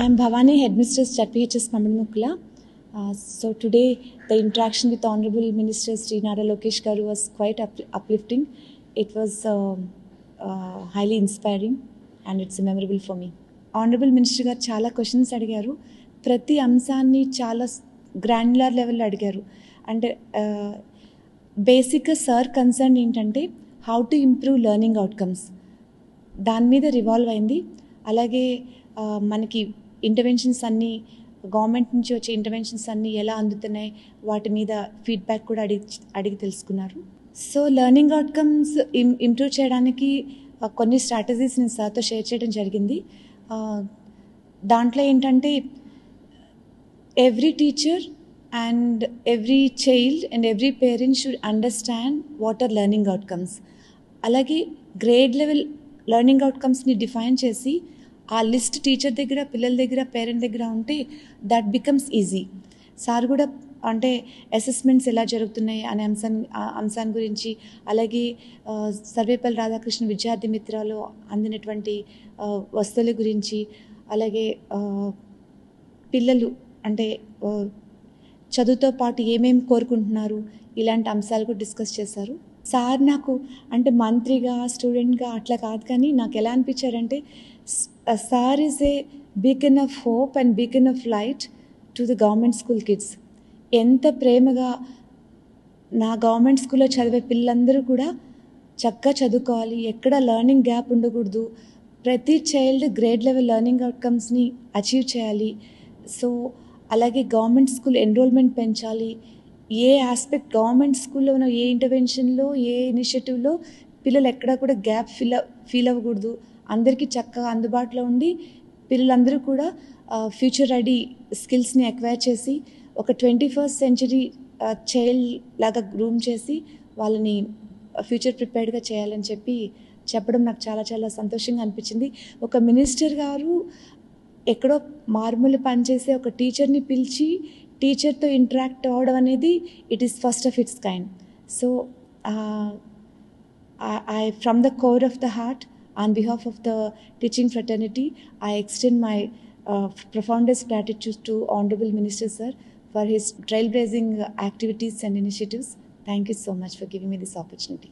I am Bhavani, Headmistress HPHS Mamadmukula. So today the interaction with Honorable Minister Sri Nara Lokesh Garu was quite uplifting. It was highly inspiring and it's memorable for me. Honorable Minister garu చాలా questions అడిగారు. ప్రతి అంశాన్ని చాలా granular లెవెల్లో అడిగారు. అంటే బేసిక్గా sir concern ఏంటంటే how to improve learning outcomes, దాని మీద రివాల్వ్ అయింది. అలాగే మనకి ఇంటర్వెన్షన్స్ అన్నీ, గవర్నమెంట్ నుంచి వచ్చే ఇంటర్వెన్షన్స్ అన్నీ ఎలా అందుతున్నాయి వాటి మీద ఫీడ్బ్యాక్ కూడా అడిగి తెలుసుకున్నారు. సో లెర్నింగ్ అవుట్కమ్స్ ఇంప్రూవ్ చేయడానికి కొన్ని స్ట్రాటజీస్ నేను సార్తో షేర్ చేయడం జరిగింది. దాంట్లో ఏంటంటే every teacher and every child and every parent should understand what are learning outcomes. అలాగే గ్రేడ్ లెవెల్ లెర్నింగ్ అవుట్కమ్స్ని డిఫైన్ చేసి ఆ లిస్ట్ టీచర్ దగ్గర, పిల్లల దగ్గర, పేరెంట్ దగ్గర ఉంటే దట్ బికమ్స్ ఈజీ. సార్ కూడా అంటే అసెస్మెంట్స్ ఎలా జరుగుతున్నాయి అనే అంశాన్ని గురించి, అలాగే సర్వేపల్లి రాధాకృష్ణ విద్యార్థి మిత్రాలు అందినటువంటి వస్తువుల గురించి, అలాగే పిల్లలు అంటే చదువుతో పాటు ఏమేమి కోరుకుంటున్నారు ఇలాంటి అంశాలు కూడా డిస్కస్ చేశారు. సార్ నాకు అంటే మంత్రిగా, స్టూడెంట్గా అట్లా కాదు, కానీ నాకు ఎలా అనిపించారంటే sir is a beacon of hope and beacon of light to the government school kids. ఎంత ప్రేమగా నా గవర్నమెంట్ స్కూల్లో చదివే పిల్లలందరూ కూడా చక్కగా చదువుకోవాలి, ఎక్కడ లెర్నింగ్ గ్యాప్ ఉండకూడదు, ప్రతి చైల్డ్ గ్రేడ్ లెవెల్ లెర్నింగ్ అవుట్కమ్స్ని అచీవ్ చేయాలి. సో అలాగే గవర్నమెంట్ స్కూల్ ఎన్రోల్మెంట్ పెంచాలి. ఏ ఆస్పెక్ట్ గవర్నమెంట్ స్కూల్లో ఉన్న ఏ ఇంటర్వెన్షన్లో, ఏ ఇనిషియేటివ్లో పిల్లలు ఎక్కడా కూడా గ్యాప్ ఫీల్ అవ్వకూడదు. అందరికీ చక్కగా అందుబాటులో ఉండి పిల్లలందరూ కూడా ఫ్యూచర్ రెడీ స్కిల్స్ని అక్వైర్ చేసి ఒక 21st century చైల్డ్ లాగా గ్రూమ్ చేసి వాళ్ళని ఫ్యూచర్ ప్రిపేర్డ్గా చేయాలని చెప్పడం నాకు చాలా చాలా సంతోషంగా అనిపించింది. ఒక మినిస్టర్ గారు ఎక్కడో మారుమూల పనిచేసే ఒక టీచర్ని పిలిచి టీచర్తో ఇంటరాక్ట్ అవ్వడం అనేది it is first of it's kind. So I from the core of the heart, on behalf of the teaching fraternity, I extend my profoundest gratitude to Honorable Minister Sir for his trailblazing activities and initiatives. Thank you so much for giving me this opportunity.